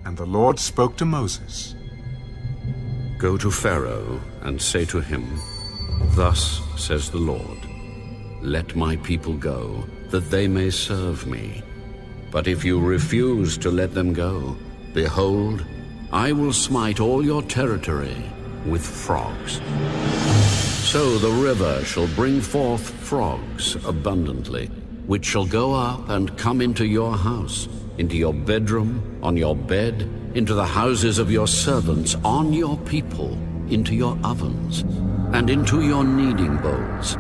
And the Lord spoke to Moses. Go to Pharaoh and say to him, Thus says the Lord, Let my people go, that they may serve me. But if you refuse to let them go, behold, I will smite all your territory with frogs. So the river shall bring forth frogs abundantly, which shall go up and come into your house, into your bedroom, on your bed, into the houses of your servants, on your people, into your ovens, and into your kneading bowls.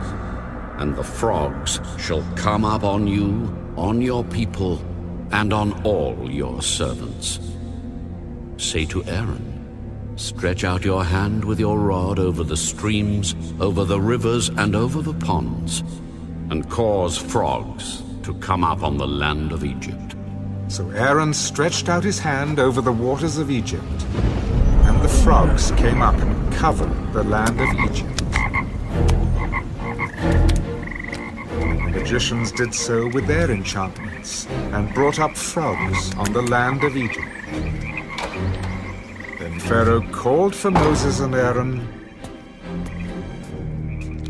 And the frogs shall come up on you, on your people, and on all your servants. Say to Aaron, Stretch out your hand with your rod over the streams, over the rivers, and over the ponds, and cause frogs to come up on the land of Egypt. So Aaron stretched out his hand over the waters of Egypt, and the frogs came up and covered the land of Egypt. And the magicians did so with their enchantments, and brought up frogs on the land of Egypt. Then Pharaoh called for Moses and Aaron.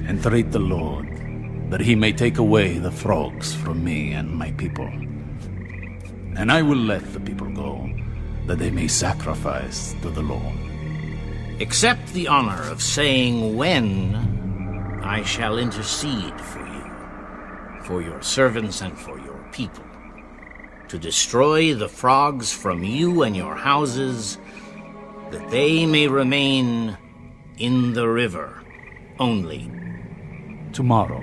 Entreat the Lord, that he may take away the frogs from me and my people. And I will let the people go, that they may sacrifice to the Lord. Accept the honor of saying when I shall intercede for you, for your servants and for your people, to destroy the frogs from you and your houses, that they may remain in the river only. Tomorrow.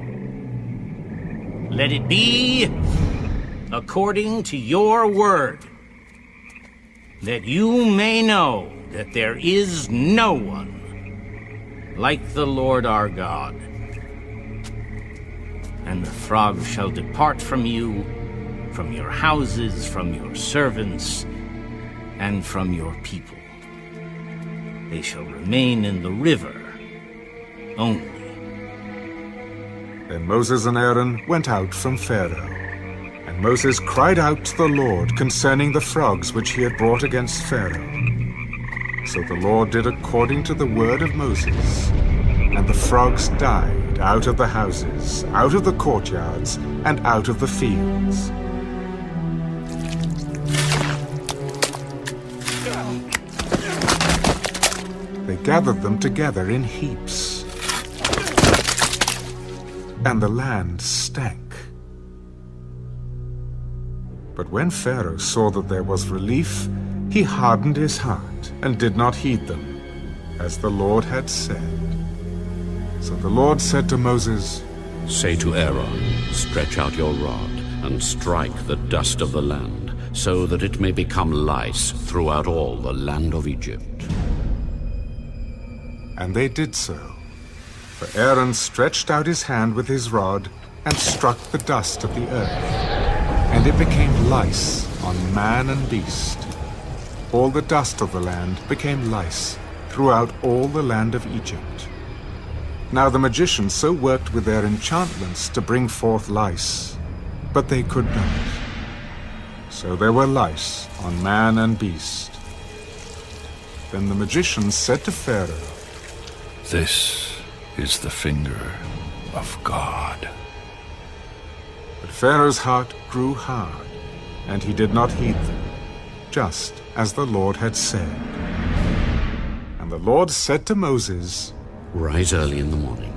Let it be according to your word, that you may know that there is no one like the Lord our God. And the frogs shall depart from you, from your houses, from your servants, and from your people. They shall remain in the river only. Then Moses and Aaron went out from Pharaoh. And Moses cried out to the Lord concerning the frogs which he had brought against Pharaoh. So the Lord did according to the word of Moses. And the frogs died out of the houses, out of the courtyards, and out of the fields. They gathered them together in heaps, and the land stank. But when Pharaoh saw that there was relief, he hardened his heart and did not heed them, as the Lord had said. So the Lord said to Moses, Say to Aaron, Stretch out your rod, and strike the dust of the land, so that it may become lice throughout all the land of Egypt. And they did so. For Aaron stretched out his hand with his rod, and struck the dust of the earth. And it became lice on man and beast. All the dust of the land became lice throughout all the land of Egypt. Now the magicians so worked with their enchantments to bring forth lice, but they could not. So there were lice on man and beast. Then the magicians said to Pharaoh, This is the finger of God. But Pharaoh's heart grew hard, and he did not heed them, just as the Lord had said. And the Lord said to Moses, Rise early in the morning,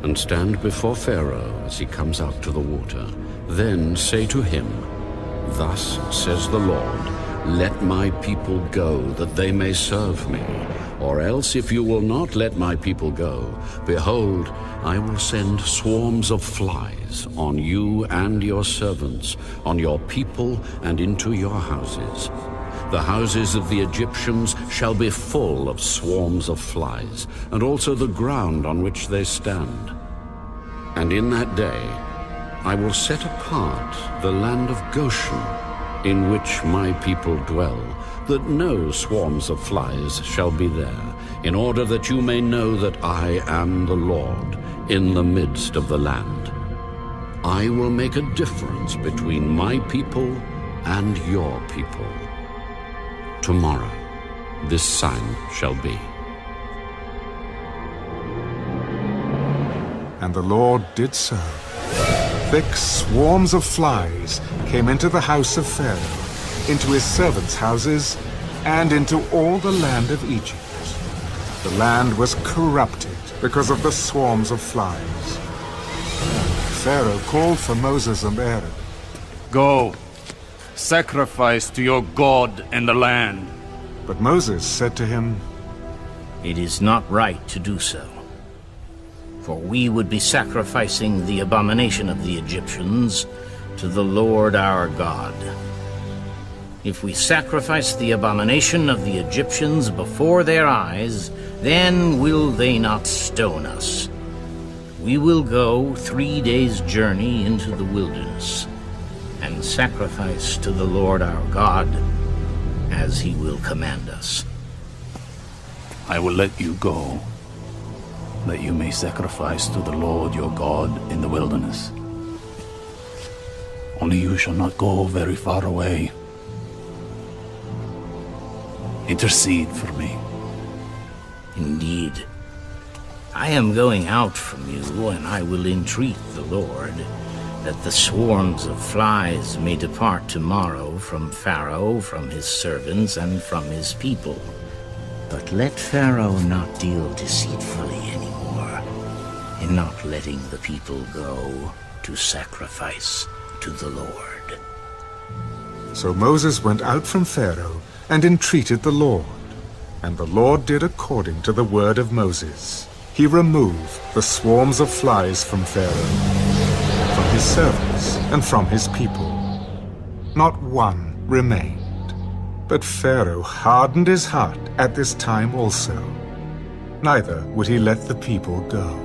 and stand before Pharaoh as he comes out to the water. Then say to him, Thus says the Lord, Let my people go, that they may serve me. Or else, if you will not let my people go, behold, I will send swarms of flies on you and your servants, on your people and into your houses. The houses of the Egyptians shall be full of swarms of flies, and also the ground on which they stand. And in that day I will set apart the land of Goshen, in which my people dwell, that no swarms of flies shall be there, in order that you may know that I am the Lord in the midst of the land. I will make a difference between my people and your people. Tomorrow this sign shall be. And the Lord did so. Thick swarms of flies came into the house of Pharaoh, into his servants' houses, and into all the land of Egypt. The land was corrupted because of the swarms of flies. Pharaoh called for Moses and Aaron. Go, sacrifice to your God in the land. But Moses said to him, It is not right to do so. For we would be sacrificing the abomination of the Egyptians to the Lord our God. If we sacrifice the abomination of the Egyptians before their eyes, then will they not stone us. We will go 3 days' journey into the wilderness and sacrifice to the Lord our God as he will command us. I will let you go, that you may sacrifice to the Lord your God in the wilderness. Only you shall not go very far away. Intercede for me. Indeed, I am going out from you, and I will entreat the Lord that the swarms of flies may depart tomorrow from Pharaoh, from his servants, and from his people. But let Pharaoh not deal deceitfully anymore in not letting the people go to sacrifice to the Lord. So Moses went out from Pharaoh and entreated the Lord. And the Lord did according to the word of Moses. He removed the swarms of flies from Pharaoh, from his servants, and from his people. Not one remained. But Pharaoh hardened his heart at this time also. Neither would he let the people go.